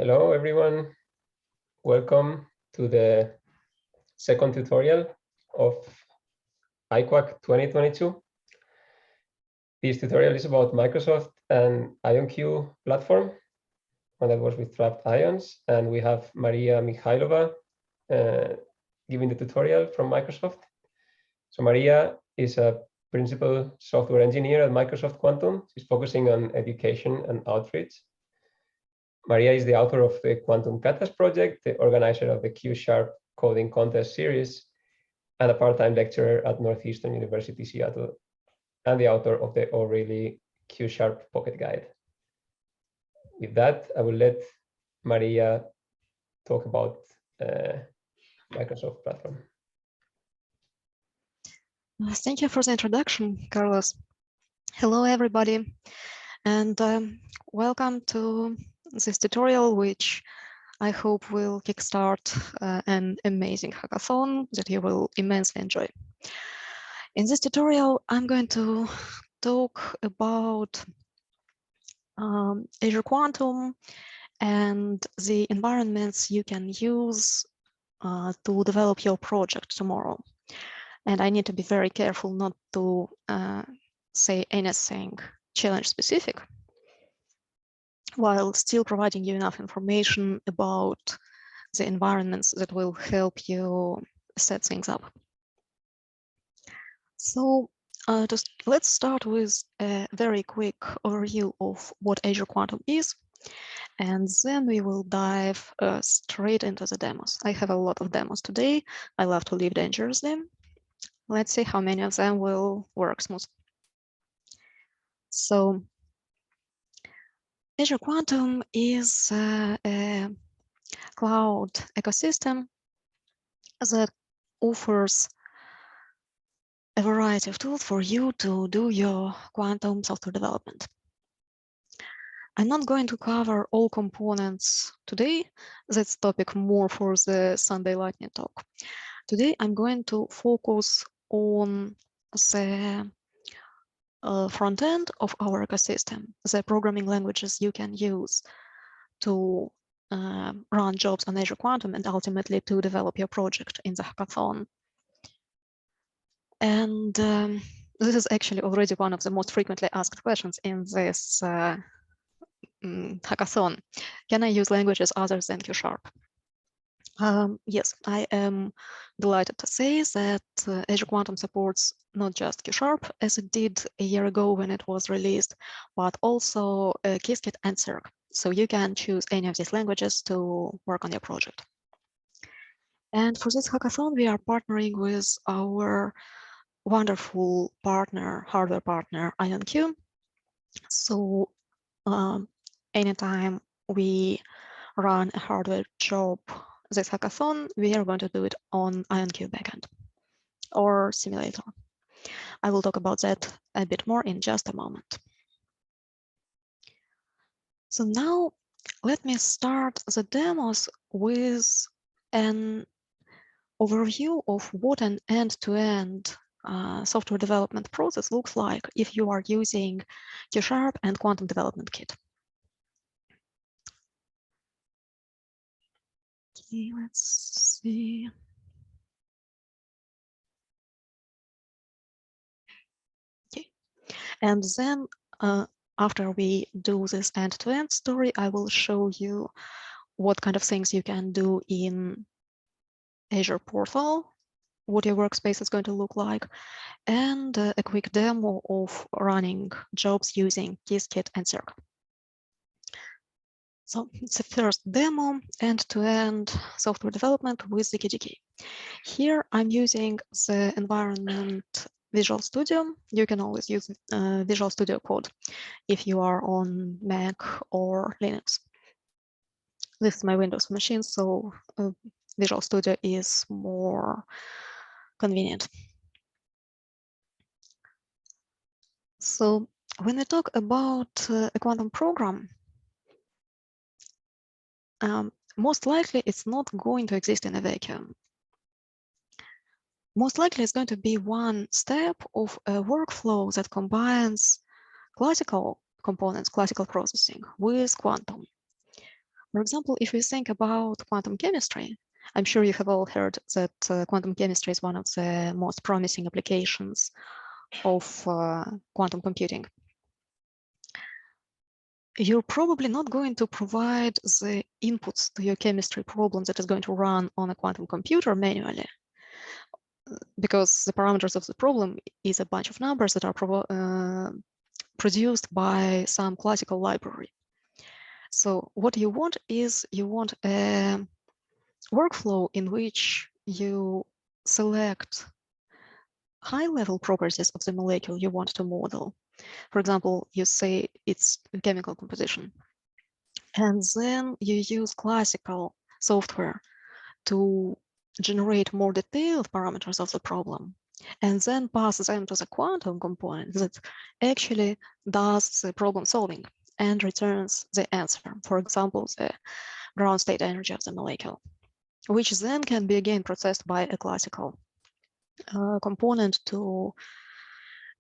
Hello, everyone. Welcome to the second tutorial of iQuHACK 2022. This tutorial is about Microsoft and IonQ platform, and that was with trapped ions. And we have Maria Mikhailova giving the tutorial from Microsoft. So Maria is a principal software engineer at Microsoft Quantum. She's focusing on education and outreach. Maria is the author of the Quantum Katas project, the organizer of the Q-Sharp coding contest series, and a part-time lecturer at Northeastern University, Seattle, and the author of the O'Reilly Q-Sharp Pocket Guide. With that, I will let Maria talk about Microsoft platform. Thank you for the introduction, Carlos. Hello, everybody, and welcome to this tutorial, which I hope will kickstart an amazing hackathon that you will immensely enjoy. In this tutorial, I'm going to talk about Azure Quantum and the environments you can use to develop your project tomorrow. And I need to be very careful not to say anything challenge specific, while still providing you enough information about the environments that will help you set things up. So let's start with a very quick overview of what Azure Quantum is, and then we will dive straight into the demos. I have a lot of demos today. I love to live dangerously. Let's see how many of them will work smooth. So Azure Quantum is a cloud ecosystem that offers a variety of tools for you to do your quantum software development. I'm not going to cover all components today. That's topic more for the Sunday Lightning Talk. Today, I'm going to focus on the front end of our ecosystem, the programming languages you can use to run jobs on Azure Quantum and ultimately to develop your project in the hackathon. And this is actually already one of the most frequently asked questions in this hackathon. Can I use languages other than Q#? Yes, I am delighted to say that Azure Quantum supports not just Q#, as it did a year ago when it was released, but also Qiskit and Cirq. So you can choose any of these languages to work on your project. And for this hackathon, we are partnering with our wonderful partner, hardware partner, IonQ. So anytime we run a hardware job this hackathon, we are going to do it on IonQ backend or simulator. I will talk about that a bit more in just a moment. So now let me start the demos with an overview of what an end-to-end software development process looks like if you are using Q# and Quantum Development Kit. Okay, let's see. Okay, and then after we do this end-to-end story, I will show you what kind of things you can do in Azure portal, what your workspace is going to look like, and a quick demo of running jobs using Qiskit and Cirq. So it's the first demo, end-to-end software development with the KDK. Here I'm using the environment Visual Studio. You can always use Visual Studio Code if you are on Mac or Linux. This is my Windows machine, so Visual Studio is more convenient. So when we talk about a quantum program, most likely it's not going to exist in a vacuum. Most likely it's going to be one step of a workflow that combines classical components, classical processing with quantum. For example, if we think about quantum chemistry, I'm sure you have all heard that quantum chemistry is one of the most promising applications of quantum computing. You're probably not going to provide the inputs to your chemistry problem that is going to run on a quantum computer manually, because the parameters of the problem is a bunch of numbers that are produced by some classical library. So what you want is you want a workflow in which you select high-level properties of the molecule you want to model. For example, you say its chemical composition. And then you use classical software to generate more detailed parameters of the problem, and then pass them to the quantum component that actually does the problem solving and returns the answer. For example, the ground state energy of the molecule, which then can be again processed by a classical component to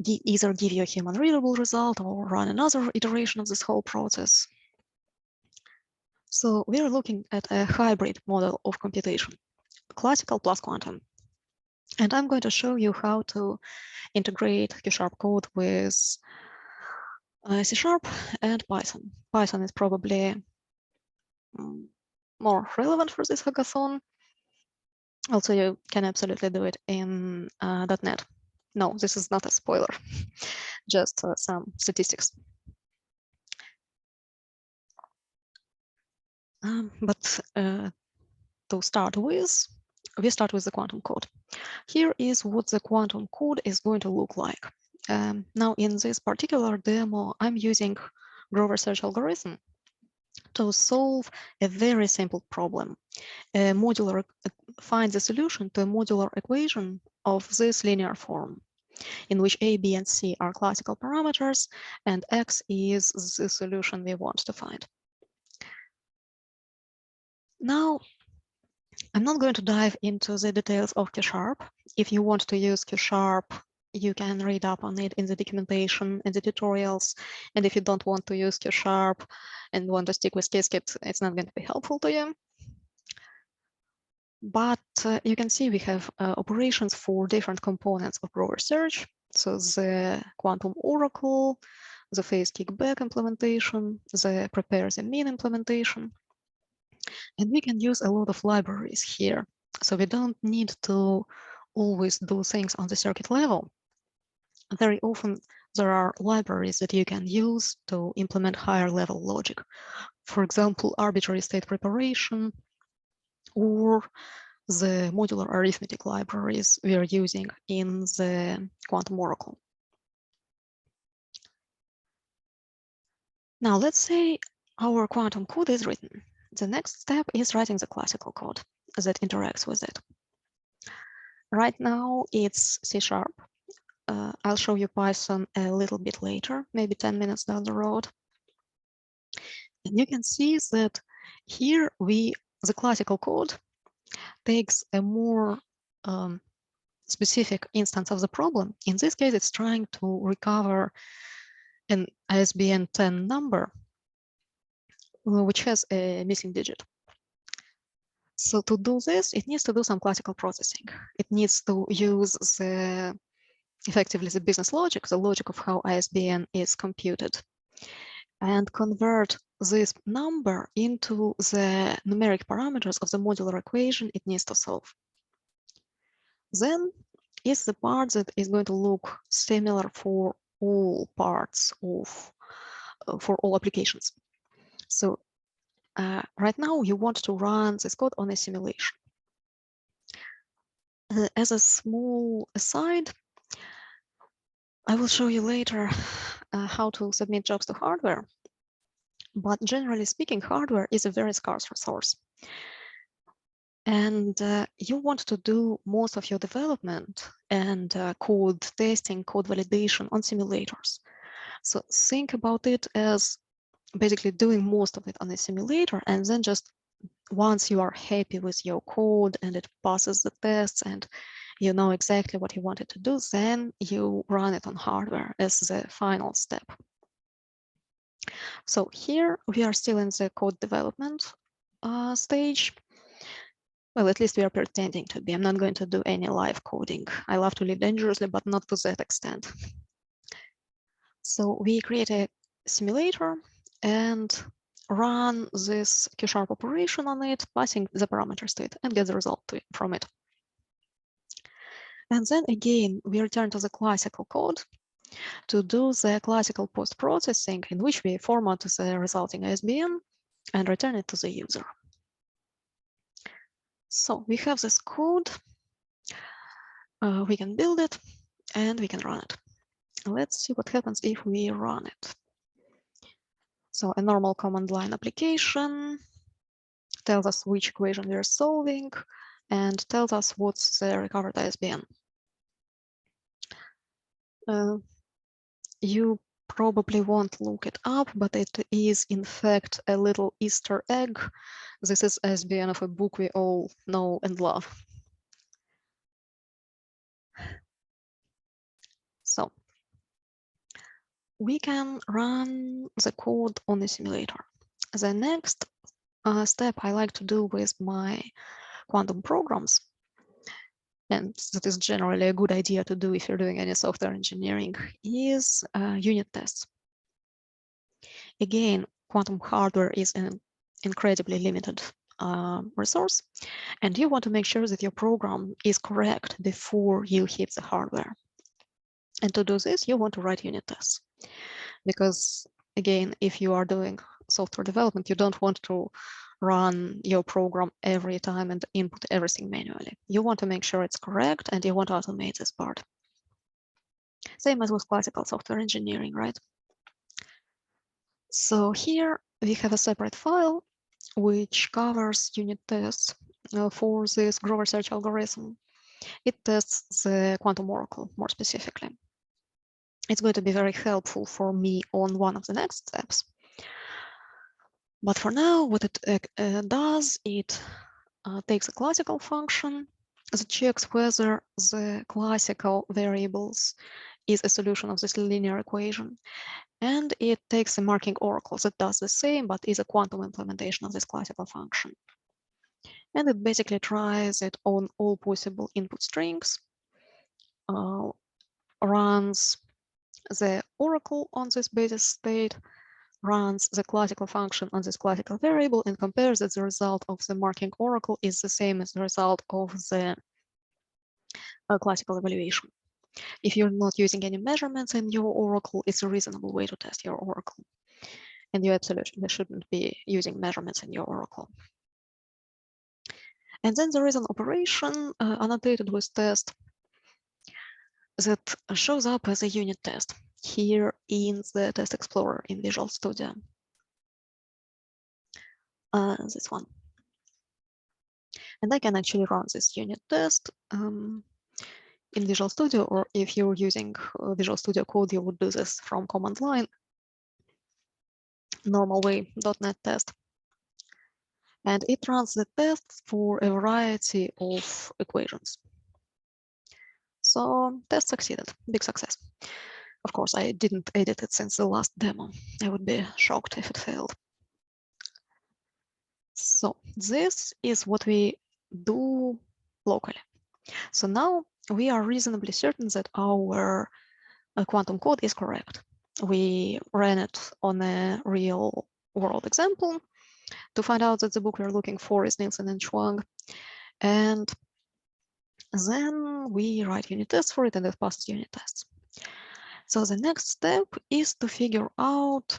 either give you a human readable result or run another iteration of this whole process. So we're looking at a hybrid model of computation, classical plus quantum. And I'm going to show you how to integrate C# code with C# and Python. Python is probably more relevant for this hackathon. Also, you can absolutely do it in .NET. No, this is not a spoiler, just some statistics. But to start with, we start with the quantum code. Here is what the quantum code is going to look like. Now, in this particular demo, I'm using Grover search algorithm to solve a very simple problem. Find the solution to a modular equation of this linear form, in which A, B, and C are classical parameters, and X is the solution we want to find. Now, I'm not going to dive into the details of C#. If you want to use C#, you can read up on it in the documentation, in the tutorials. And if you don't want to use C# and want to stick with Qiskit, it's not going to be helpful to you. But you can see we have operations for different components of Grover search. So the quantum oracle, the phase kickback implementation, the prepare the mean implementation. And we can use a lot of libraries here. So we don't need to always do things on the circuit level. Very often there are libraries that you can use to implement higher level logic. For example, arbitrary state preparation or the modular arithmetic libraries we are using in the quantum oracle. Now let's say our quantum code is written. The next step is writing the classical code that interacts with it. Right now it's C#. I'll show you Python a little bit later, maybe 10 minutes down the road. And you can see that here the classical code takes a more specific instance of the problem. In this case, it's trying to recover an ISBN 10 number, which has a missing digit. So to do this, it needs to do some classical processing. It needs to use effectively the business logic, the logic of how ISBN is computed, and convert this number into the numeric parameters of the modular equation it needs to solve. Then is the part that is going to look similar for all parts of, for all applications. So right now you want to run this code on a simulation. As a small aside, I will show you later how to submit jobs to hardware. But generally speaking, hardware is a very scarce resource. And you want to do most of your development and code testing, code validation on simulators. So think about it as basically doing most of it on a simulator, and then just once you are happy with your code and it passes the tests and you know exactly what you wanted to do, then you run it on hardware as the final step. So here we are still in the code development stage. Well, at least we are pretending to be. I'm not going to do any live coding. I love to live dangerously, but not to that extent. So we create a simulator and run this Q# operation on it, passing the parameters to it, and get the result from it. And then again, we return to the classical code to do the classical post-processing, in which we format the resulting ISBN and return it to the user. So we have this code, we can build it, and we can run it. Let's see what happens if we run it. So a normal command line application tells us which equation we are solving and tells us what's the recovered ISBN. You probably won't look it up, but it is in fact a little Easter egg. This is ISBN of a book we all know and love. So we can run the code on the simulator. The next step I like to do with my quantum programs, and that is generally a good idea to do if you're doing any software engineering, is unit tests. Again, quantum hardware is an incredibly limited resource, and you want to make sure that your program is correct before you hit the hardware. And to do this, you want to write unit tests. Because again, if you are doing software development, you don't want to run your program every time and input everything manually. You want to make sure it's correct, and you want to automate this part. Same as with classical software engineering, right? So here we have a separate file which covers unit tests for this Grover search algorithm. It tests the quantum oracle more specifically. It's going to be very helpful for me on one of the next steps. But for now, what it does, it takes a classical function that checks whether the classical variables is a solution of this linear equation. And it takes a marking oracle that does the same, but is a quantum implementation of this classical function. And it basically tries it on all possible input strings, runs the oracle on this basis state, runs the classical function on this classical variable, and compares that the result of the marking oracle is the same as the result of the classical evaluation. If you're not using any measurements in your oracle, it's a reasonable way to test your oracle. And you absolutely shouldn't be using measurements in your oracle. And then there is an operation annotated with test that shows up as a unit test here in the Test Explorer in Visual Studio. This one. And I can actually run this unit test in Visual Studio, or if you're using Visual Studio Code, you would do this from command line, normal way, .NET test. And it runs the tests for a variety of equations. So test succeeded, big success. Of course, I didn't edit it since the last demo. I would be shocked if it failed. So this is what we do locally. So now we are reasonably certain that our quantum code is correct. We ran it on a real world example to find out that the book we're looking for is Nielsen and Chuang. And then we write unit tests for it, and it passes unit tests. So the next step is to figure out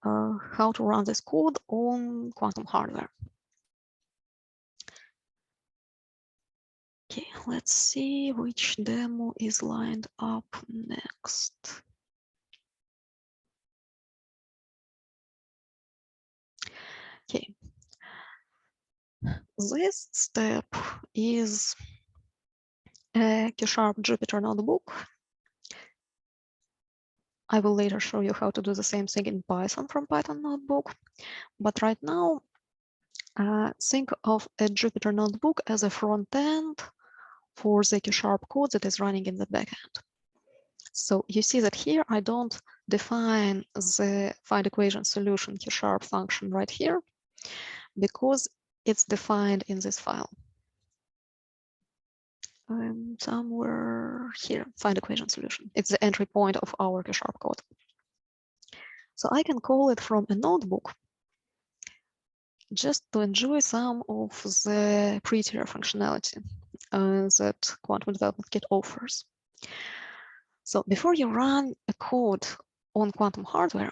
how to run this code on quantum hardware. Okay, let's see which demo is lined up next. Okay, this step is a Q# Jupyter Notebook. I will later show you how to do the same thing in Python from Python Notebook. But right now, think of a Jupyter Notebook as a front end for the Q# code that is running in the backend. So you see that here I don't define the find equation solution Q# function right here. because it's defined in this file. Somewhere here, find equation solution. It's the entry point of our C# code. So I can call it from a notebook just to enjoy some of the prettier functionality that Quantum Development Kit offers. So before you run a code on quantum hardware,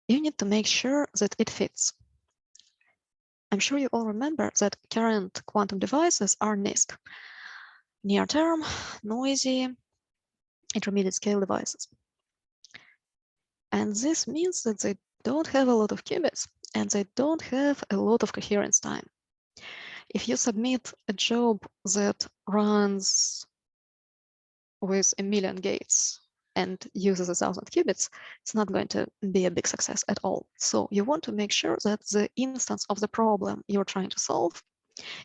you need to make sure that it fits. I'm sure you all remember that current quantum devices are NISQ, near-term, noisy, intermediate scale devices. And this means that they don't have a lot of qubits and they don't have a lot of coherence time. If you submit a job that runs with 1 million gates and uses 1,000 qubits, it's not going to be a big success at all. So you want to make sure that the instance of the problem you're trying to solve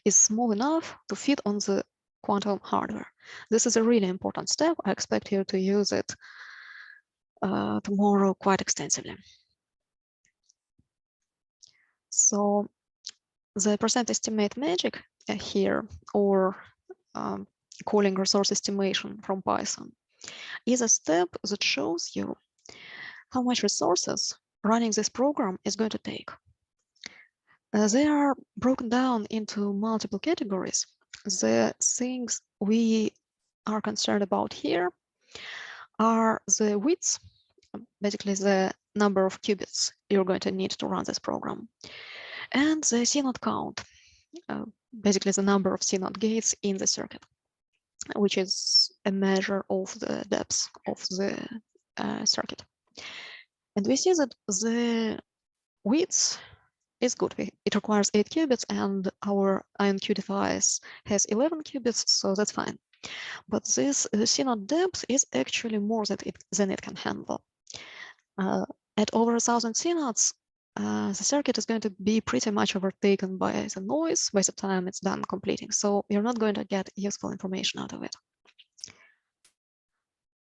is small enough to fit on the quantum hardware. This is a really important step. I expect you to use it tomorrow quite extensively. So the percent estimate magic here, or calling resource estimation from Python, is a step that shows you how much resources running this program is going to take. They are broken down into multiple categories. The things we are concerned about here are the widths, basically the number of qubits you're going to need to run this program, and the CNOT count, basically the number of CNOT gates in the circuit, which is a measure of the depth of the circuit. And we see that the width is good. It requires 8 qubits and our IonQ device has 11 qubits, so that's fine. But this CNOT depth is actually more than it can handle. At over 1,000 CNOTs, the circuit is going to be pretty much overtaken by the noise by the time it's done completing. So you're not going to get useful information out of it.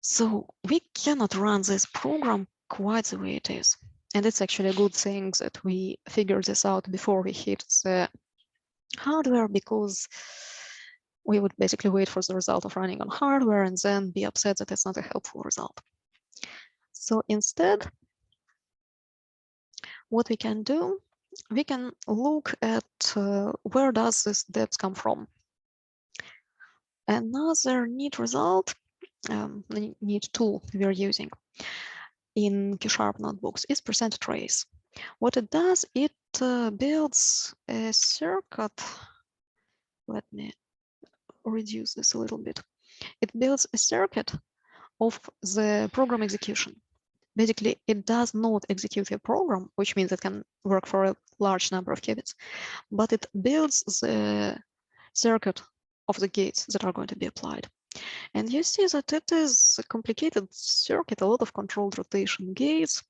So we cannot run this program quite the way it is. And it's actually a good thing that we figured this out before we hit the hardware, because we would basically wait for the result of running on hardware and then be upset that it's not a helpful result. So instead, what we can do, we can look at where does this depth come from. Another neat result, neat tool we're using in C# notebooks is percent trace. What it does, it builds a circuit. Let me reduce this a little bit. It builds a circuit of the program execution. Basically, it does not execute a program, which means it can work for a large number of qubits, but it builds the circuit of the gates that are going to be applied. And you see that it is a complicated circuit, a lot of controlled rotation gates.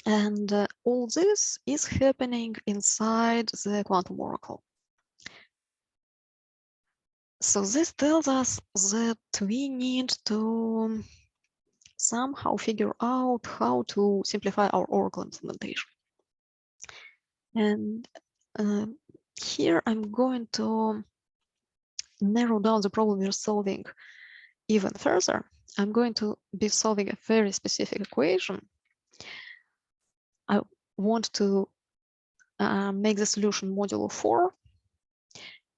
And all this is happening inside the quantum oracle. So this tells us that we need to somehow figure out how to simplify our oracle implementation. And here I'm going to narrow down the problem we're solving even further. I'm going to be solving a very specific equation. I want to make the solution modulo 4,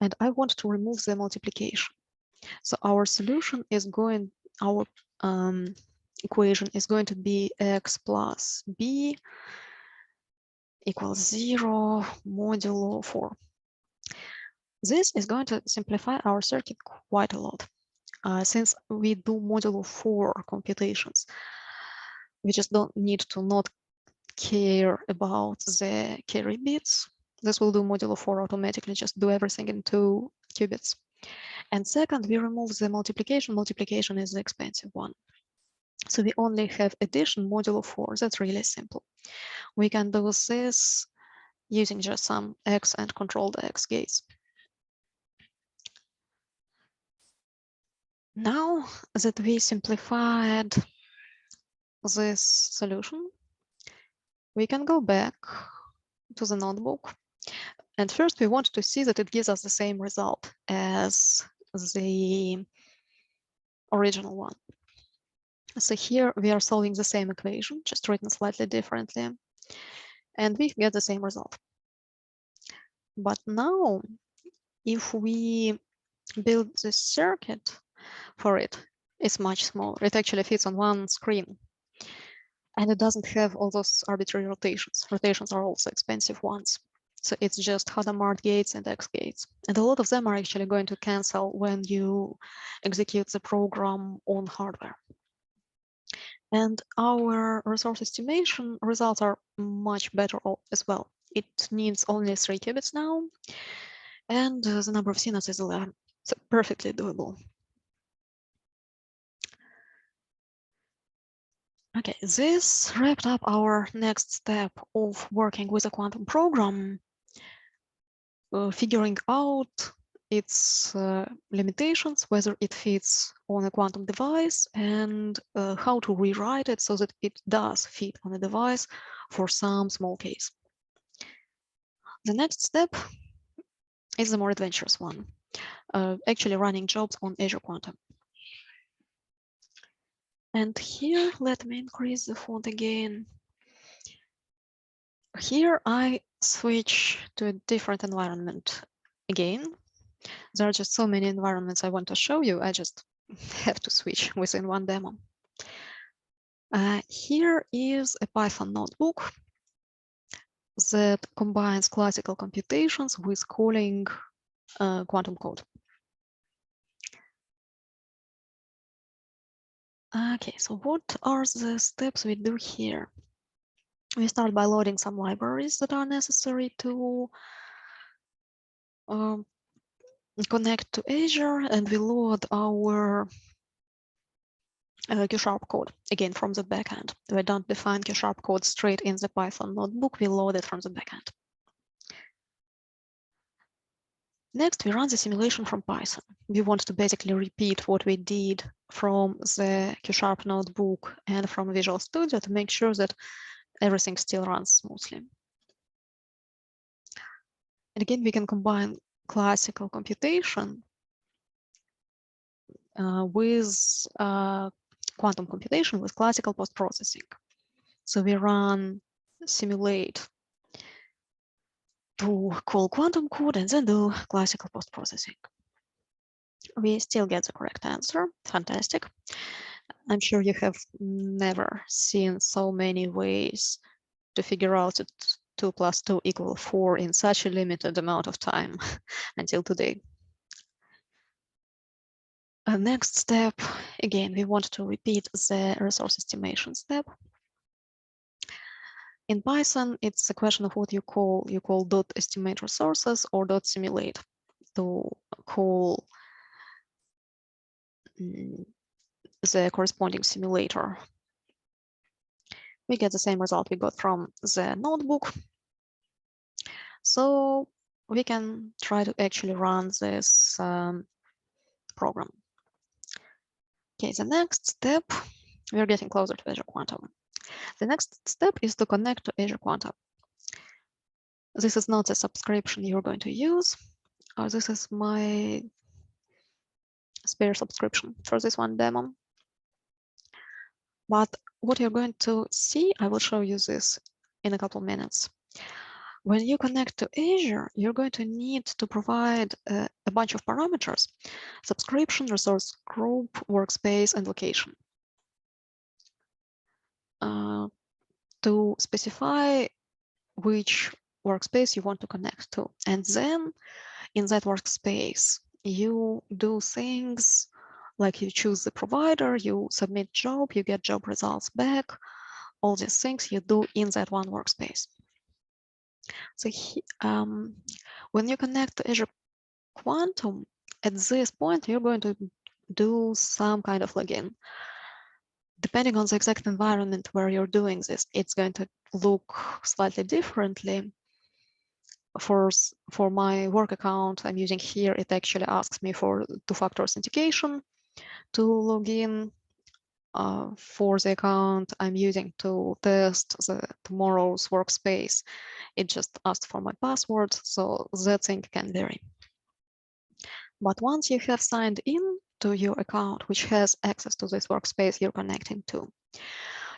and I want to remove the multiplication. So our solution is going, our equation is going to be x plus b equals 0 modulo 4. This is going to simplify our circuit quite a lot. Since we do modulo 4 computations, we just don't need to not care about the carry bits. This will do modulo 4 automatically, just do everything in 2 qubits. And second, we remove the multiplication. Multiplication is the expensive one. So we only have addition modulo 4. That's really simple. We can do this using just some x and controlled x gates. Now that we simplified this solution, we can go back to the notebook. And first, we want to see that it gives us the same result as the original one. So here we are solving the same equation, just written slightly differently, and we get the same result. But now, if we build this circuit for it, it's much smaller. It actually fits on one screen. And it doesn't have all those arbitrary rotations. Rotations are also expensive ones. So it's just Hadamard gates and X gates. And a lot of them are actually going to cancel when you execute the program on hardware. And our resource estimation results are much better as well. It needs only 3 qubits now, and the number of CNOTs is 11. So perfectly doable. Okay, this wrapped up our next step of working with a quantum program, figuring out its limitations, whether it fits on a quantum device, and how to rewrite it so that it does fit on a device for some small case. The next step is the more adventurous one, actually running jobs on Azure Quantum. And here, let me increase the font again. Here I switch to a different environment again. There are just so many environments I want to show you. I just have to switch within one demo. Here is a Python notebook that combines classical computations with calling quantum code. Okay, so what are the steps we do here? We start by loading some libraries that are necessary to connect to Azure, and we load our Q# code, again, from the backend. We don't define Q# code straight in the Python notebook, we load it from the backend. Next, we run the simulation from Python. We want to basically repeat what we did from the Q# notebook and from Visual Studio to make sure that everything still runs smoothly. And again, we can combine classical computation with quantum computation with classical post-processing. So we run simulate to call quantum code and then do classical post-processing. We still get the correct answer. Fantastic. I'm sure you have never seen so many ways to figure out that 2 + 2 = 4 in such a limited amount of time until today. Next step, again, we want to repeat the resource estimation step. In Python, it's a question of what you call. You call .estimate resources or .simulate to call the corresponding simulator. We get the same result we got from the notebook. So we can try to actually run this program. Okay, the next step, we're getting closer to Azure Quantum. The next step is to connect to Azure Quantum. This is not a subscription you're going to use. This is my spare subscription for this one demo. But what you're going to see, I will show you this in a couple of minutes. When you connect to Azure, you're going to need to provide a bunch of parameters: subscription, resource group, workspace, and location. To specify which workspace you want to connect to. And then in that workspace, you do things like you choose the provider, you submit job, you get job results back. All these things you do in that one workspace. So when you connect to Azure Quantum, at this point, you're going to do some kind of login. Depending on the exact environment where you're doing this, it's going to look slightly differently. For my work account I'm using here, it actually asks me for 2-factor authentication to log in. for the account I'm using to test tomorrow's workspace, it just asked for my password, so that thing can vary. But once you have signed in to your account, which has access to this workspace you're connecting to,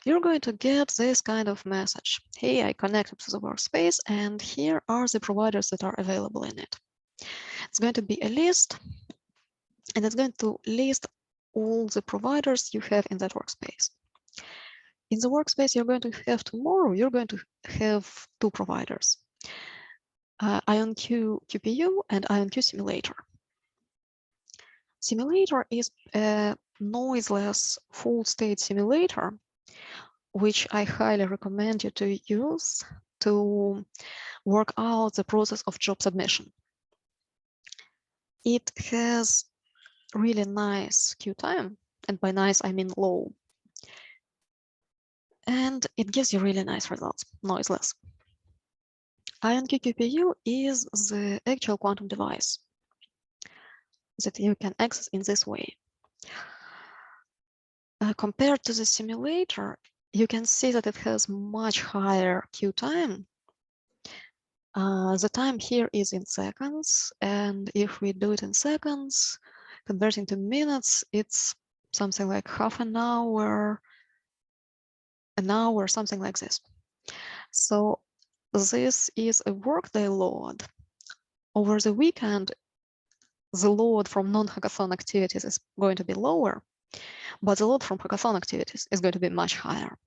you're going to get this kind of message. Hey, I connected to the workspace, and here are the providers that are available in it. It's going to be a list, and it's going to list all the providers you have in that workspace. In the workspace you're going to have tomorrow, you're going to have two providers, IonQ QPU and IonQ Simulator. Simulator is a noiseless full-state simulator, which I highly recommend you to use to work out the process of job submission. It has really nice queue time, and by nice I mean low. And it gives you really nice results, noiseless. IonQ QPU is the actual quantum device that you can access in this way. Compared to the simulator, you can see that it has much higher queue time. The time here is in seconds, and if we do it in seconds, converting to minutes, it's something like half an hour, something like this. So this is a workday load. Over the weekend, the load from non-hackathon activities is going to be lower, but the load from hackathon activities is going to be much higher.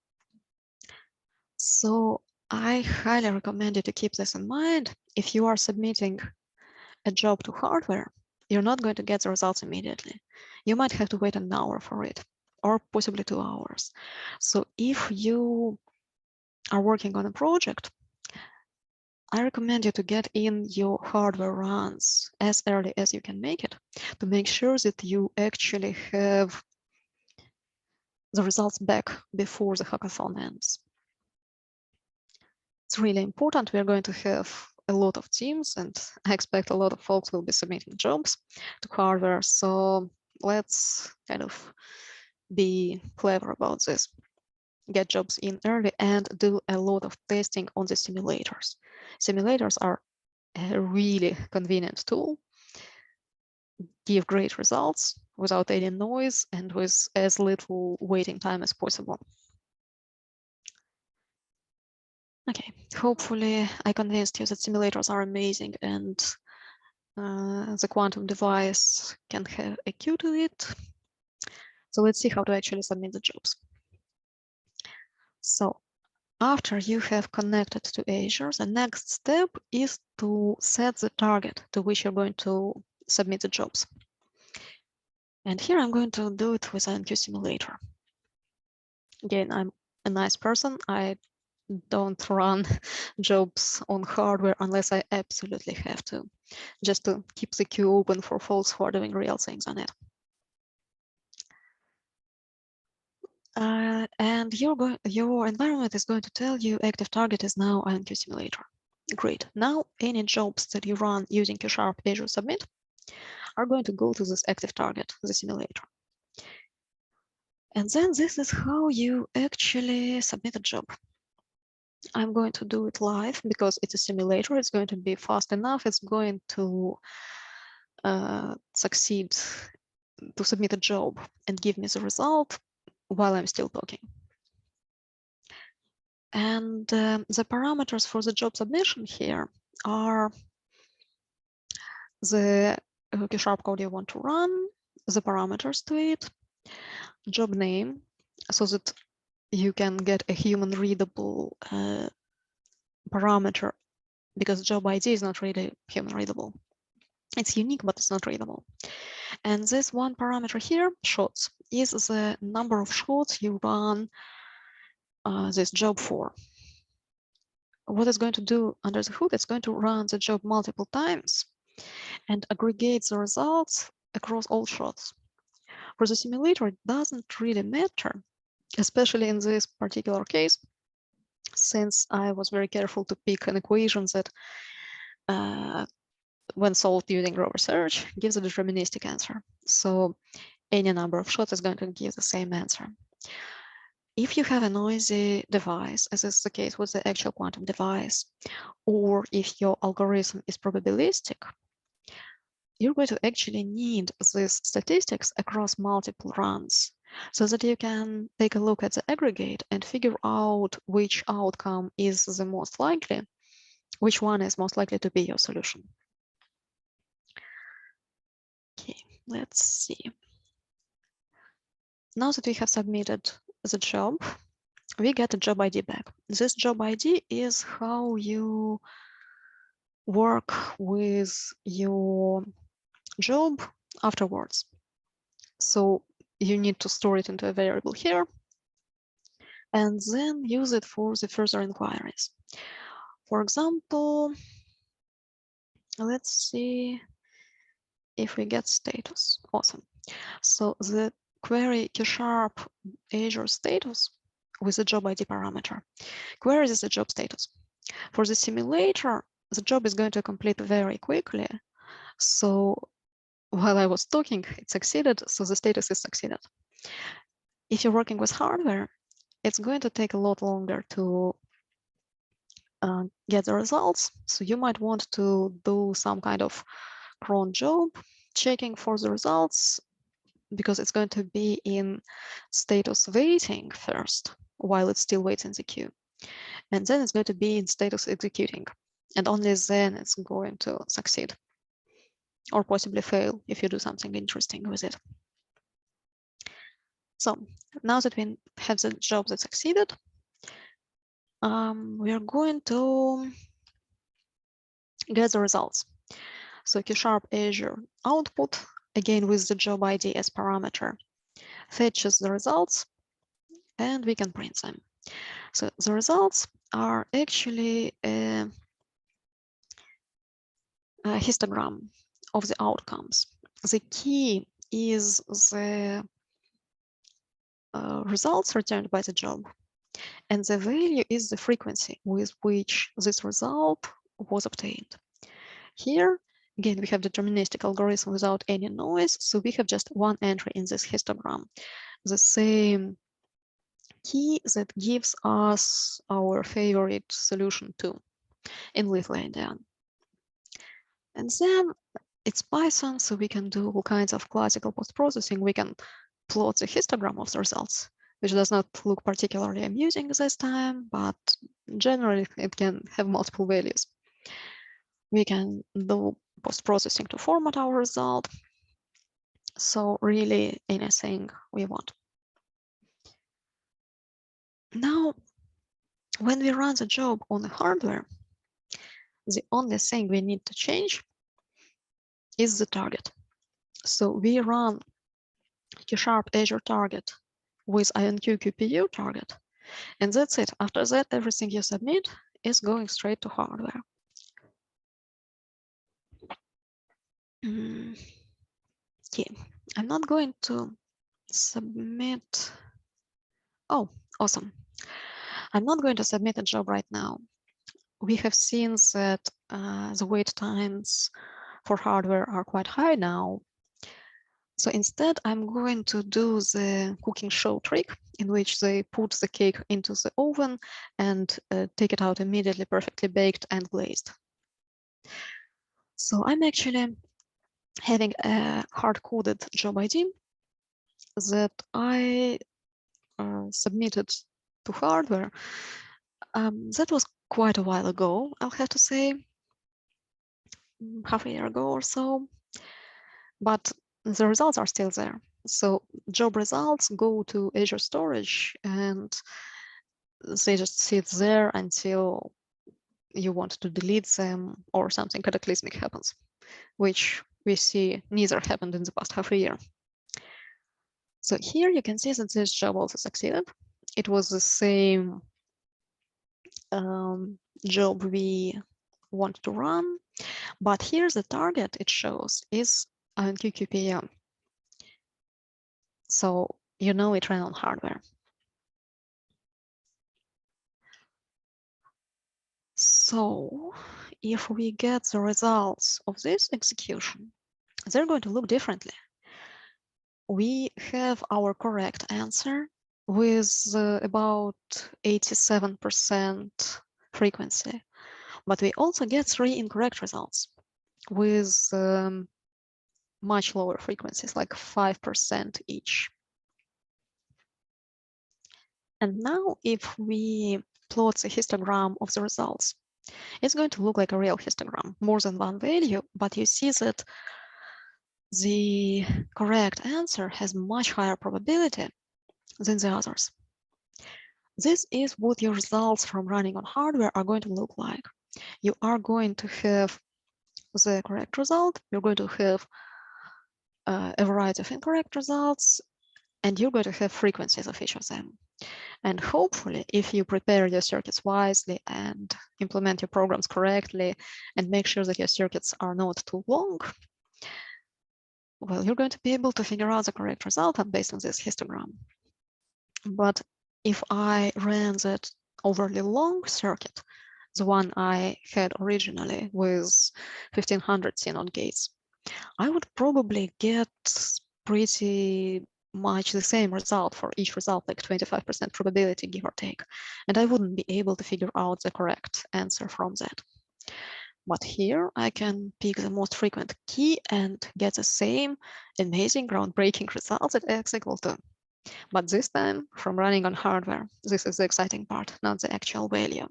So I highly recommend you to keep this in mind. If you are submitting a job to hardware, you're not going to get the results immediately. You might have to wait an hour for it, or possibly 2 hours. So if you are working on a project, I recommend you to get in your hardware runs as early as you can make it, to make sure that you actually have the results back before the hackathon ends. It's really important. We're going to have a lot of teams, and I expect a lot of folks will be submitting jobs to hardware. So let's kind of be clever about this. Get jobs in early and do a lot of testing on the simulators. Simulators are a really convenient tool, give great results without any noise and with as little waiting time as possible. Okay, hopefully I convinced you that simulators are amazing and the quantum device can have a queue to it. So let's see how to actually submit the jobs. So after you have connected to Azure, the next step is to set the target to which you're going to submit the jobs. And here I'm going to do it with IonQ Simulator. Again, I'm a nice person. I don't run jobs on hardware unless I absolutely have to, just to keep the queue open for folks who are doing real things on it. And your environment is going to tell you active target is now IonQ Simulator. Great. Now any jobs that you run using Q# Azure Submit are going to go to this active target, the simulator. And then this is how you actually submit a job. I'm going to do it live because it's a simulator. It's going to be fast enough. It's going to succeed to submit a job and give me the result while I'm still talking. And the parameters for the job submission here are the Q# code you want to run, the parameters to it, job name, so that you can get a human readable parameter, because job ID is not really human readable. It's unique, but it's not readable. And this one parameter here, shots, is the number of shots you run this job for. What it's going to do under the hood, it's going to run the job multiple times and aggregate the results across all shots. For the simulator, it doesn't really matter, especially in this particular case, since I was very careful to pick an equation that, when solved using row search, gives a deterministic answer. So any number of shots is going to give the same answer. If you have a noisy device, as is the case with the actual quantum device, or if your algorithm is probabilistic, you're going to actually need these statistics across multiple runs so that you can take a look at the aggregate and figure out which outcome is the most likely, which one is most likely to be your solution. Okay, let's see. Now that we have submitted the job, we get a job ID back. This job ID is how you work with your job afterwards. So you need to store it into a variable here and then use it for the further inquiries. For example, let's see if we get status. Awesome. So the query ## Azure status with the job ID parameter. Query is the job status. For the simulator, the job is going to complete very quickly. So while I was talking, it succeeded, so the status is succeeded. If you're working with hardware, it's going to take a lot longer to get the results. So you might want to do some kind of cron job, checking for the results, because it's going to be in status waiting first, while it still waits in the queue. And then it's going to be in status executing. And only then it's going to succeed, or possibly fail if you do something interesting with it. So now that we have the job that succeeded, we are going to get the results. So ## Azure output, again with the job ID as parameter, fetches the results, and we can print them. So the results are actually a histogram of the outcomes. The key is the results returned by the job, and the value is the frequency with which this result was obtained. Here, again, we have deterministic algorithm without any noise, so we have just one entry in this histogram, the same key that gives us our favorite solution too in Lithuanian. And then it's Python, so we can do all kinds of classical post-processing. We can plot the histogram of the results, which does not look particularly amusing this time, but generally it can have multiple values. We can do post-processing to format our result. So really anything we want. Now, when we run the job on the hardware, the only thing we need to change is the target. So we run ## Azure target with IonQ QPU target, and that's it. After that, everything you submit is going straight to hardware. Okay, I'm not going to submit. Oh, awesome. I'm not going to submit a job right now. We have seen that the wait times for hardware are quite high now. So instead, I'm going to do the cooking show trick, in which they put the cake into the oven and take it out immediately, perfectly baked and glazed. So I'm actually having a hard-coded job ID that I submitted to hardware. That was quite a while ago, I'll have to say, half a year ago or so, but the results are still there. So job results go to Azure storage and they just sit there until you want to delete them or something cataclysmic happens, which we see neither happened in the past half a year. So here you can see that this job also succeeded. It was the same job we want to run, but here the target it shows is IonQ QPU. So you know it ran on hardware. So if we get the results of this execution, they're going to look differently. We have our correct answer with about 87% frequency. But we also get 3 incorrect results with much lower frequencies, like 5% each. And now if we plot the histogram of the results, it's going to look like a real histogram, more than one value, but you see that the correct answer has much higher probability than the others. This is what your results from running on hardware are going to look like. You are going to have the correct result, you're going to have a variety of incorrect results, and you're going to have frequencies of each of them. And hopefully, if you prepare your circuits wisely and implement your programs correctly and make sure that your circuits are not too long, well, you're going to be able to figure out the correct result based on this histogram. But if I ran that overly long circuit, the one I had originally with 1500 CNOT gates, I would probably get pretty much the same result for each result, like 25% probability, give or take. And I wouldn't be able to figure out the correct answer from that. But here I can pick the most frequent key and get the same amazing groundbreaking results at x equal to. But this time from running on hardware. This is the exciting part, not the actual value.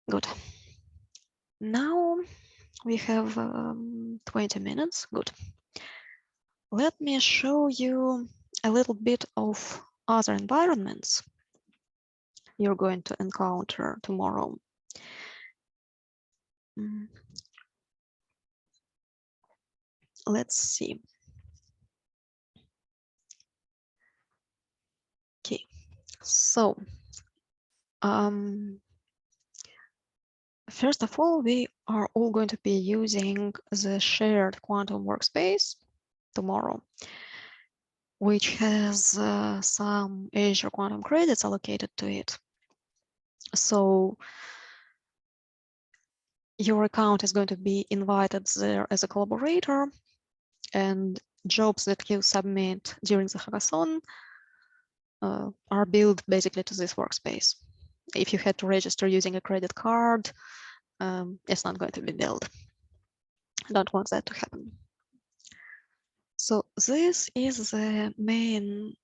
Good. Now we have 20 minutes. Good. Let me show you a little bit of other environments you're going to encounter tomorrow. Let's see. Okay, so first of all, we are all going to be using the shared quantum workspace tomorrow, which has some Azure Quantum credits allocated to it. So your account is going to be invited there as a collaborator, and jobs that you submit during the hackathon are billed basically to this workspace. If you had to register using a credit card, it's not going to be billed. I don't want that to happen. So this is the main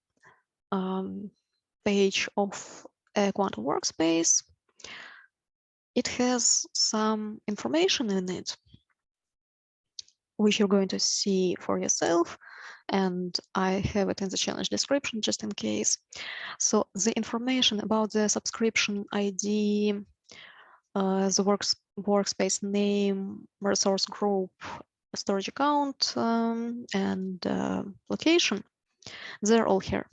page of a quantum workspace. It has some information in it, which you're going to see for yourself, and I have it in the challenge description just in case. So the information about the subscription ID, the workspace name, resource group, storage account, and location, they're all here.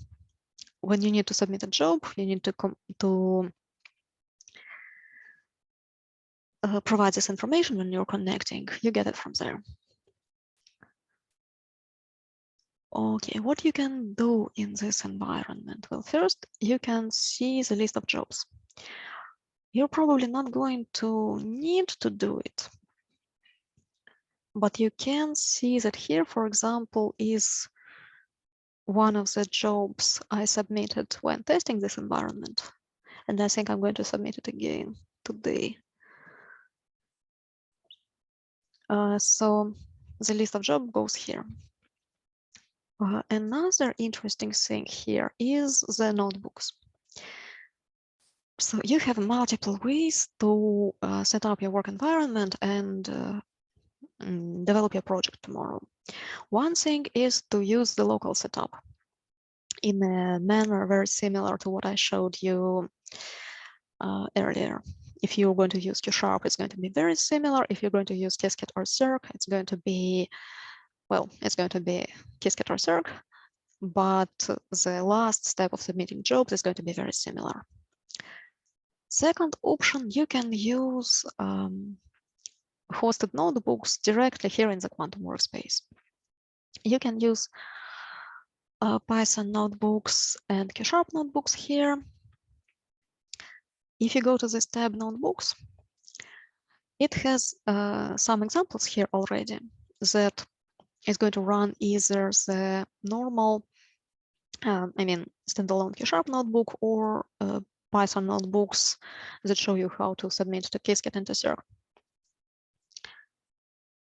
When you need to submit a job, you need to provide this information when you're connecting. You get it from there. Okay, what you can do in this environment? Well, first, you can see the list of jobs. You're probably not going to need to do it, but you can see that here, for example, is one of the jobs I submitted when testing this environment. And I think I'm going to submit it again today. So the list of jobs goes here. Another interesting thing here is the notebooks. So you have multiple ways to set up your work environment and develop your project tomorrow. One thing is to use the local setup in a manner very similar to what I showed you earlier. If you're going to use Q#, it's going to be very similar. If you're going to use Qiskit or Cirq, it's going to be, well, it's going to be Qiskit or Cirq, but the last step of submitting jobs is going to be very similar. Second option, you can use hosted notebooks directly here in the Quantum workspace. You can use Python notebooks and Q# notebooks here. If you go to this tab notebooks, it has some examples here already that is going to run either the normal I mean, standalone C# notebook or Python notebooks that show you how to submit to Qiskit and Azure.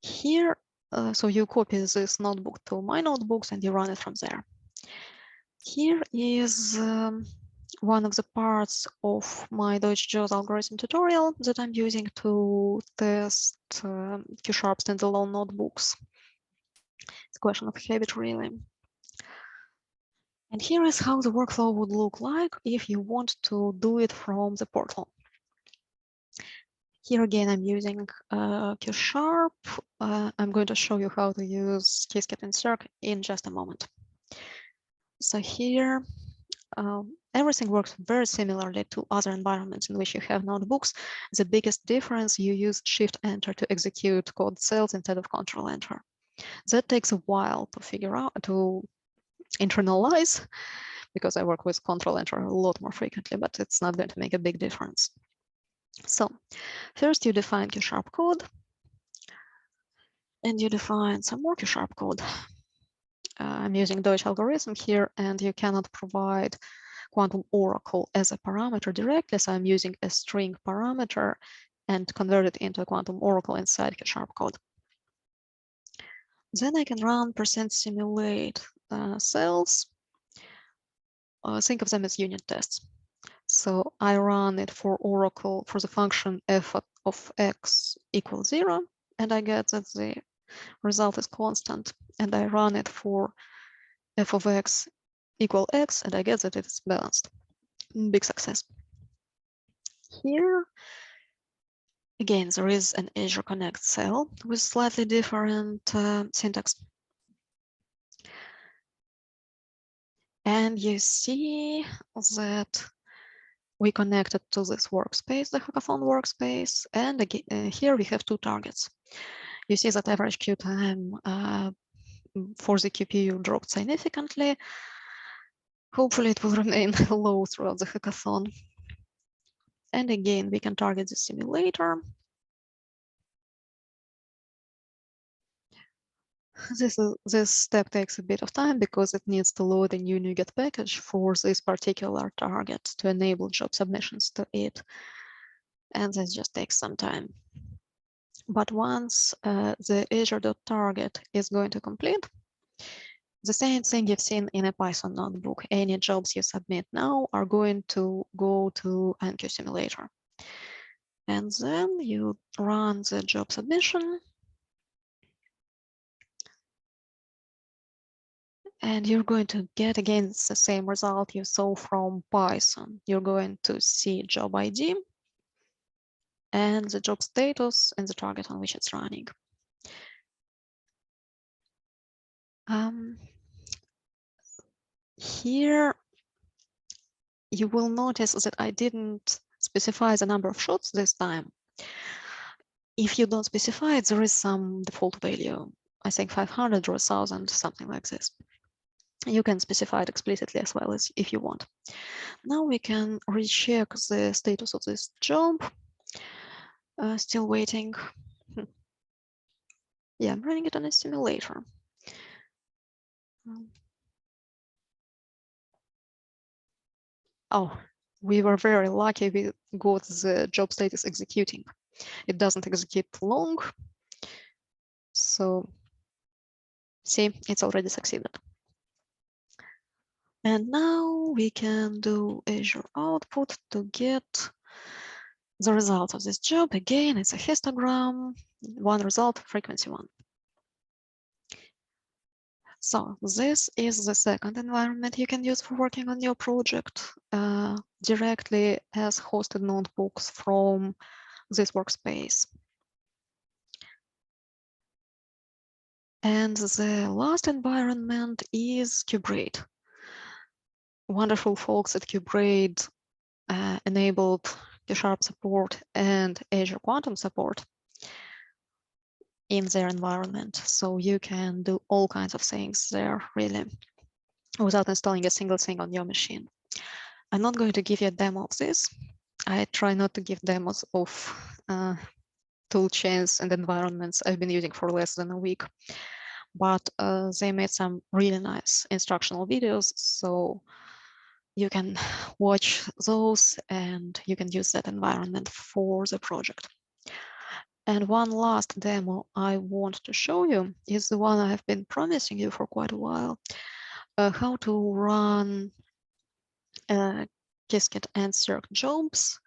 Here, so you copy this notebook to my notebooks and you run it from there. Here is one of the parts of my Deutsch-JAWS algorithm tutorial that I'm using to test C# standalone notebooks. It's a question of habit, really. And here is how the workflow would look like if you want to do it from the portal. Here again, I'm using C#. I'm going to show you how to use Qiskit and Circ in just a moment. So here, everything works very similarly to other environments in which you have notebooks. The biggest difference, you use Shift-Enter to execute code cells instead of Control-Enter. That takes a while to figure out, to internalize, because I work with Control-Enter a lot more frequently, but it's not going to make a big difference. So first you define C# code, and you define some more C# code. I'm using Deutsch algorithm here, and you cannot provide Quantum Oracle as a parameter directly, so I'm using a string parameter and convert it into a Quantum Oracle inside C# code. Then I can run %simulate cells. Think of them as unit tests. So I run it for Oracle for the function f of x equals 0, and I get that the result is constant. And I run it for f of x equal x, and I get that it is balanced. Big success. Here, again, there is an Azure Connect cell with slightly different syntax. And you see that we connected to this workspace, the hackathon workspace, and again, here we have two targets. You see that average queue time for the QPU dropped significantly. Hopefully it will remain low throughout the hackathon. And again, we can target the simulator. This step takes a bit of time because it needs to load a new NuGet package for this particular target to enable job submissions to it. And this just takes some time. But once the Azure.target is going to complete, the same thing you've seen in a Python notebook. Any jobs you submit now are going to go to IonQ simulator. And then you run the job submission. And you're going to get, again, the same result you saw from Python. You're going to see job ID and the job status and the target on which it's running. Here, you will notice that I didn't specify the number of shots this time. If you don't specify it, there is some default value. I think 500 or 1,000, something like this. You can specify it explicitly as well as if you want. Now we can recheck the status of this job. Still waiting. Yeah, I'm running it on a simulator. Oh, we were very lucky we got the job status executing. It doesn't execute long. So see, it's already succeeded. And now we can do Azure output to get the result of this job. Again, it's a histogram, one result, frequency 1. So this is the second environment you can use for working on your project directly as hosted notebooks from this workspace. And the last environment is KubeRaid. Wonderful folks at KubeRaid enabled C# support and Azure Quantum support in their environment. So you can do all kinds of things there, really, without installing a single thing on your machine. I'm not going to give you a demo of this. I try not to give demos of tool chains and environments I've been using for less than a week. but they made some really nice instructional videos, so you can watch those and you can use that environment for the project. And one last demo I want to show you is the one I have been promising you for quite a while, how to run Qiskit and Circ jobs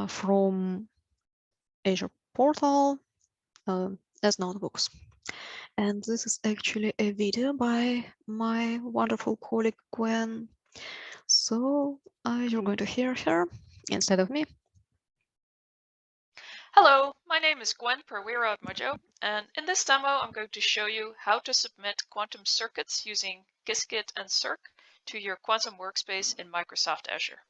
from Azure portal as notebooks. And this is actually a video by my wonderful colleague Gwen. So you're going to hear her instead of me. Hello, my name is Gwen Perwira of Mojo, and in this demo I'm going to show you how to submit quantum circuits using Qiskit and Circ to your quantum workspace in Microsoft Azure.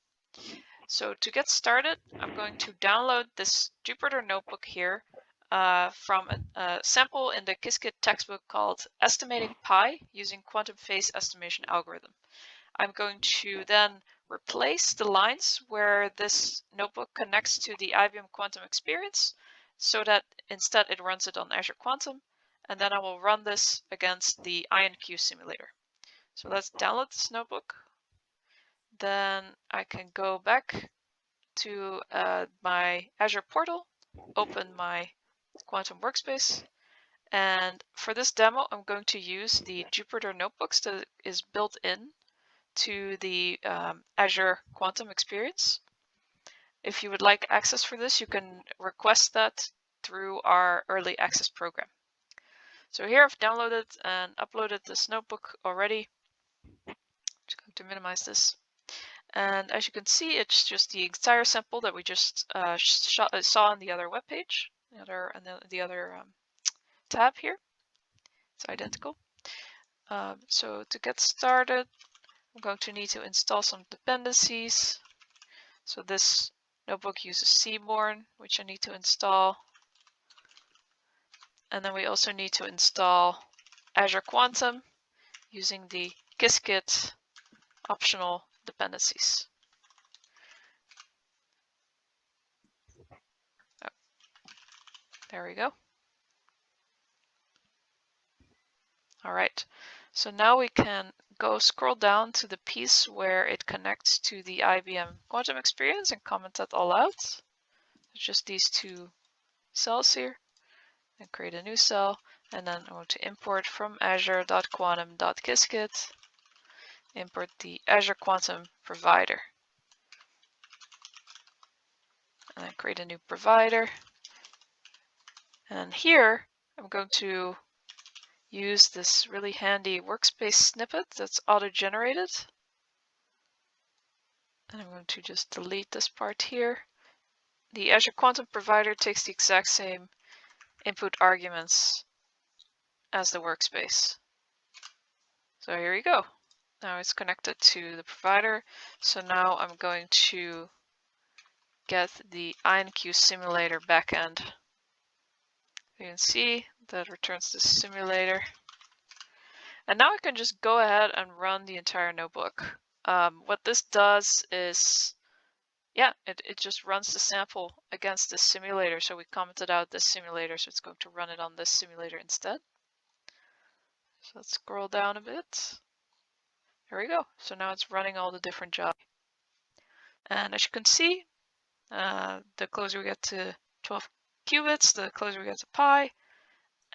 So to get started, I'm going to download this Jupyter Notebook here from a sample in the Qiskit textbook called Estimating Pi using Quantum Phase Estimation Algorithm. I'm going to then replace the lines where this notebook connects to the IBM Quantum experience so that instead it runs it on Azure Quantum, and then I will run this against the IonQ simulator. So let's download this notebook. Then I can go back to my Azure portal, open my Quantum workspace, and for this demo I'm going to use the Jupyter Notebooks that is built in to the Azure Quantum experience. If you would like access for this, you can request that through our early access program. So here I've downloaded and uploaded this notebook already. Just going to minimize this. And as you can see, it's just the entire sample that we just saw on the other web page, the other tab here. It's identical. So to get started, I'm going to need to install some dependencies. So this notebook uses Seaborn, which I need to install. And then we also need to install Azure Quantum using the Qiskit optional dependencies. Oh, there we go. All right, so now we can go scroll down to the piece where it connects to the IBM Quantum experience and comment that all out. It's just these two cells here. And create a new cell, and then I want to import from azure.quantum.qiskit, import the Azure Quantum provider, and then create a new provider. And here I'm going to use this really handy workspace snippet that's auto-generated. And I'm going to just delete this part here. The Azure Quantum provider takes the exact same input arguments as the workspace. So here we go. Now it's connected to the provider. So now I'm going to get the IonQ simulator backend. You can see that returns the simulator. And now I can just go ahead and run the entire notebook. What this does is, yeah, it just runs the sample against the simulator. So we commented out this simulator, so it's going to run it on this simulator instead. So let's scroll down a bit. There we go. So now it's running all the different jobs. And as you can see, the closer we get to 12 qubits, the closer we get to pi.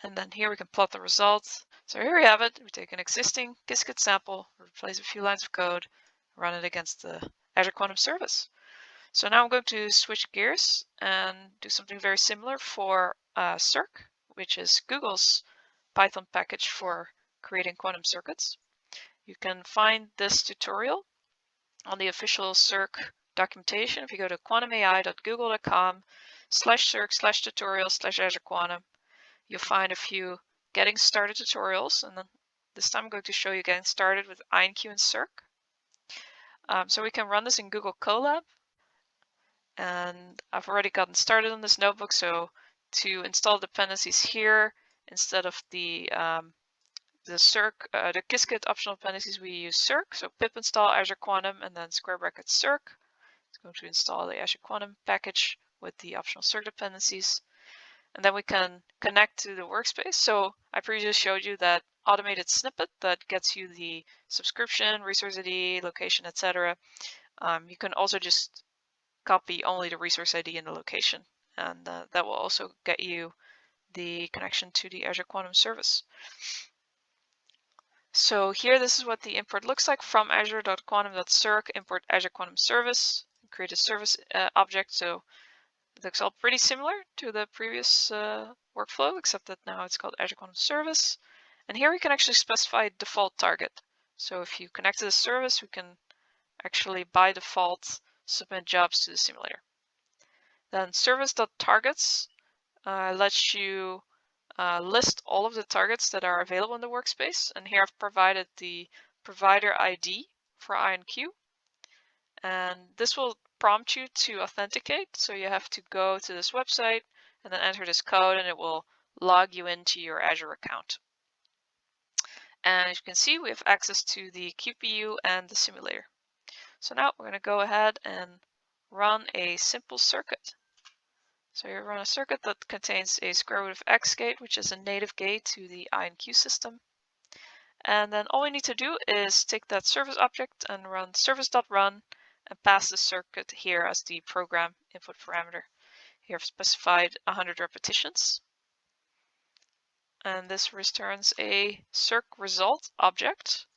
And then here we can plot the results. So here we have it. We take an existing Qiskit sample, replace a few lines of code, run it against the Azure Quantum service. So now I'm going to switch gears and do something very similar for Circ, which is Google's Python package for creating quantum circuits. You can find this tutorial on the official Circ documentation. If you go to quantumai.google.com/circ/tutorial/Azure Quantum, you'll find a few getting started tutorials, and then this time I'm going to show you getting started with IonQ and Circ. So we can run this in Google Colab, and I've already gotten started on this notebook. So to install dependencies here, instead of the Qiskit optional dependencies, we use Circ. So pip install Azure Quantum and then square bracket Circ. It's going to install the Azure Quantum package with the optional Circ dependencies. And then we can connect to the workspace. So I previously showed you that automated snippet that gets you the subscription, resource ID, location, etc. You can also just copy only the resource ID and the location, and that will also get you the connection to the Azure Quantum service. So here, this is what the import looks like from azure.quantum.circ, import Azure Quantum service, create a service object. So it looks all pretty similar to the previous workflow, except that now it's called Azure Quantum service. And here we can actually specify default target. So if you connect to the service, we can actually by default submit jobs to the simulator. Then service.targets lets you list all of the targets that are available in the workspace. And here I've provided the provider ID for IonQ. And this will prompt you to authenticate. So you have to go to this website and then enter this code, and it will log you into your Azure account. And as you can see, we have access to the QPU and the simulator. So now we're going to go ahead and run a simple circuit. So you run a circuit that contains a square root of x gate, which is a native gate to the IonQ system. And then all we need to do is take that service object and run service.run and pass the circuit here as the program input parameter. Here I've specified 100 repetitions. And this returns a circ result object,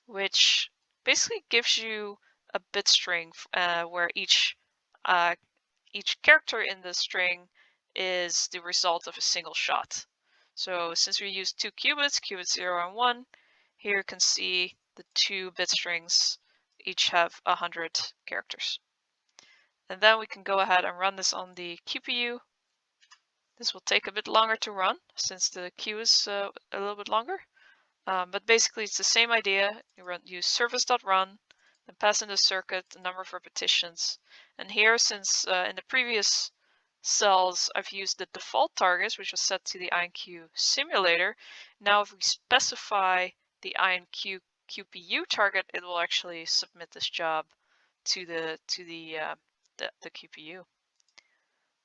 which basically gives you a bit string where each character in the string is the result of a single shot. So since we use 2 qubits, qubit 0 and 1, here you can see the 2 bit strings each have 100 characters. And then we can go ahead and run this on the QPU. This will take a bit longer to run since the queue is a little bit longer. But basically it's the same idea. You use service.run, then pass in the circuit the number of repetitions. And here, since in the previous cells I've used the default targets, which was set to the IonQ simulator, now if we specify the IonQ QPU target, it will actually submit this job to the QPU.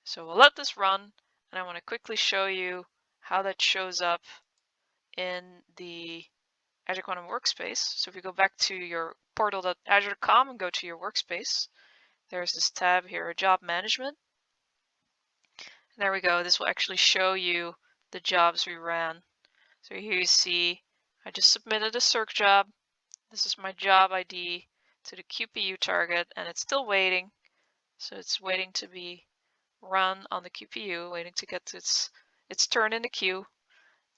So we'll let this run, and I want to quickly show you how that shows up in the Azure Quantum workspace. So if you go back to your portal.azure.com and go to your workspace, there's this tab here, Job Management. And there we go. This will actually show you the jobs we ran. So here you see I just submitted a circ job. This is my job ID to the QPU target, and it's still waiting. So it's waiting to be run on the QPU, waiting to get to its turn in the queue.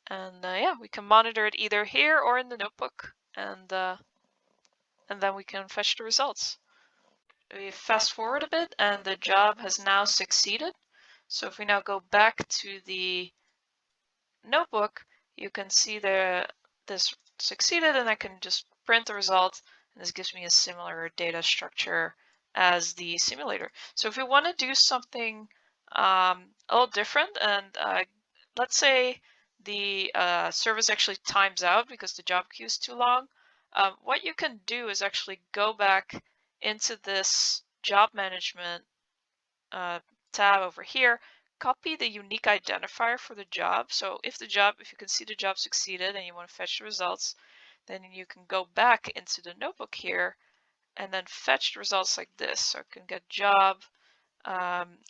And yeah, we can monitor it either here or in the notebook, and then we can fetch the results. We fast forward a bit, and the job has now succeeded. So if we now go back to the notebook, you can see this succeeded, and I can just print the result, and this gives me a similar data structure as the simulator. So if we want to do something a little different, and let's say the service actually times out because the job queue is too long, what you can do is actually go back into this job management tab over here, copy the unique identifier for the job. So if you can see the job succeeded and you want to fetch the results, then you can go back into the notebook here and then fetch the results like this. So I can get job,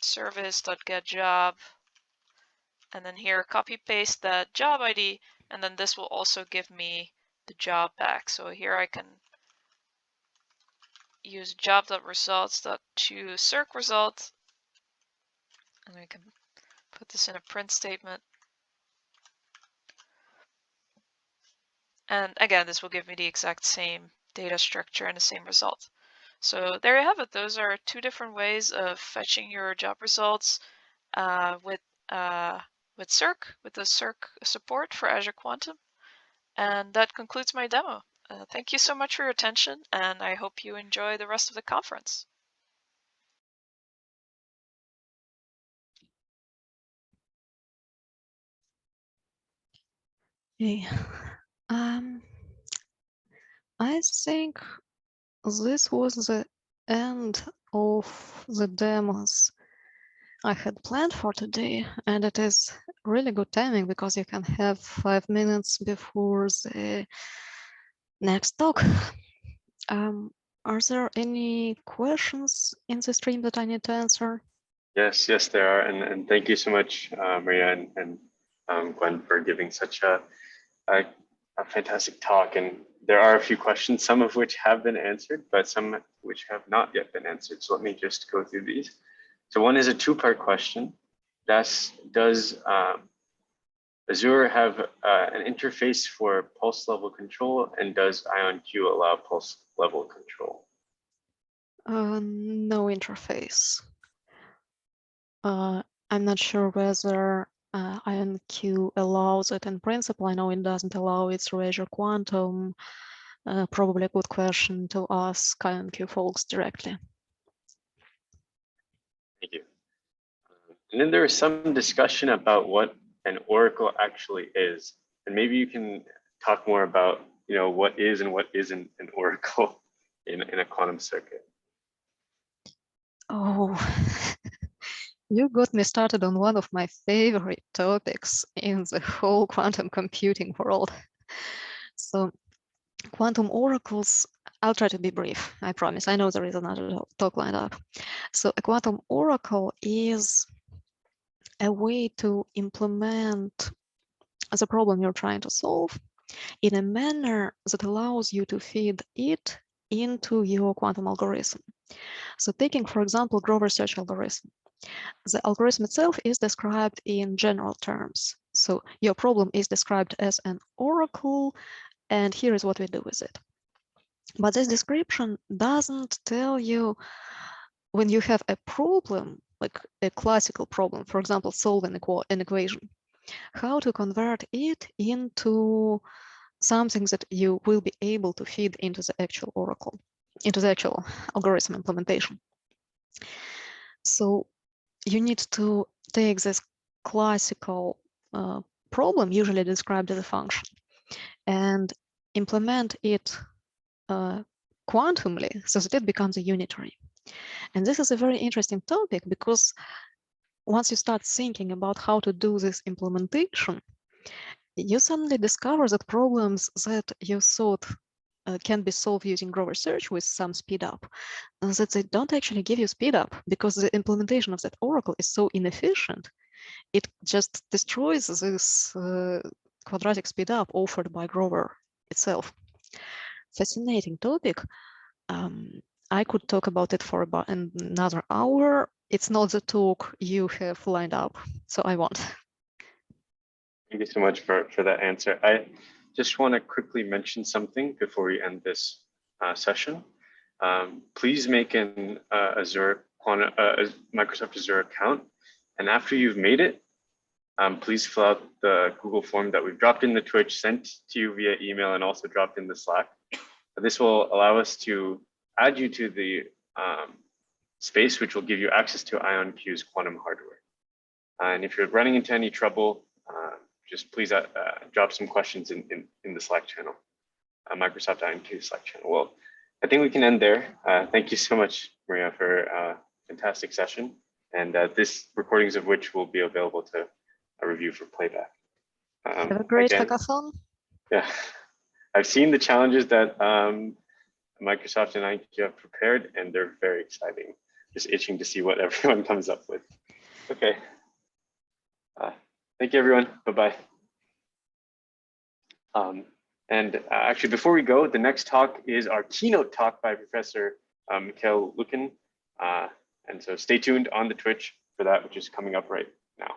service.getJob, and then here copy paste that job ID, and then this will also give me the job back. So here I can use job.results.toCirc result, and we can put this in a print statement. And again, this will give me the exact same data structure and the same result. So there you have it. Those are 2 different ways of fetching your job results with Circ, with the Circ support for Azure Quantum. And that concludes my demo. Thank you so much for your attention, and I hope you enjoy the rest of the conference. Okay. I think this was the end of the demos. I had planned for today, and it is really good timing because you can have 5 minutes before the next talk. Are there any questions in the stream that I need to answer? Yes, there are, and thank you so much, Maria and Gwen, for giving such a fantastic talk. And there are a few questions, some of which have been answered, but some which have not yet been answered. So let me just go through these. So one is a two-part question. Does Azure have an interface for pulse level control, and does IonQ allow pulse level control? No interface. I'm not sure whether IonQ allows it in principle. I know it doesn't allow it through Azure Quantum. Probably a good question to ask IonQ folks directly. Thank you. And then there is some discussion about what an oracle actually is. And maybe you can talk more about, what is and what isn't an oracle in a quantum circuit. Oh, you got me started on one of my favorite topics in the whole quantum computing world. So quantum oracles, I'll try to be brief, I promise. I know there is another talk lined up. So a quantum oracle is a way to implement the problem you're trying to solve in a manner that allows you to feed it into your quantum algorithm. So taking, for example, Grover search algorithm. The algorithm itself is described in general terms. So your problem is described as an oracle, and here is what we do with it. But this description doesn't tell you when you have a problem, like a classical problem, for example, solving an equation, how to convert it into something that you will be able to feed into the actual oracle, into the actual algorithm implementation. So you need to take this classical problem, usually described as a function, and implement it quantumly so that it becomes a unitary. And this is a very interesting topic because once you start thinking about how to do this implementation, you suddenly discover that problems that you thought can be solved using Grover search with some speed up, that they don't actually give you speed up because the implementation of that oracle is so inefficient. It just destroys this quadratic speed up offered by Grover itself. Fascinating topic. I could talk about it for about another hour. It's not the talk you have lined up, so I won't. Thank you so much for that answer. I just want to quickly mention something before we end this session. Please make an Azure Microsoft Azure account, and after you've made it, please fill out the Google form that we've dropped in the Twitch, sent to you via email, and also dropped in the Slack. This will allow us to add you to the space, which will give you access to IonQ's quantum hardware. And if you're running into any trouble, just please drop some questions in the Slack channel, Microsoft IonQ Slack channel. Well, I think we can end there. Thank you so much, Maria, for a fantastic session. And this recordings of which will be available to review for playback. Have a great again, hackathon. Yeah, I've seen the challenges that Microsoft and IonQ have prepared, and they're very exciting. Just itching to see what everyone comes up with. Okay. Thank you, everyone. Bye-bye. And actually, before we go, the next talk is our keynote talk by Professor Mikhail Lukin. And so stay tuned on the Twitch for that, which is coming up right now.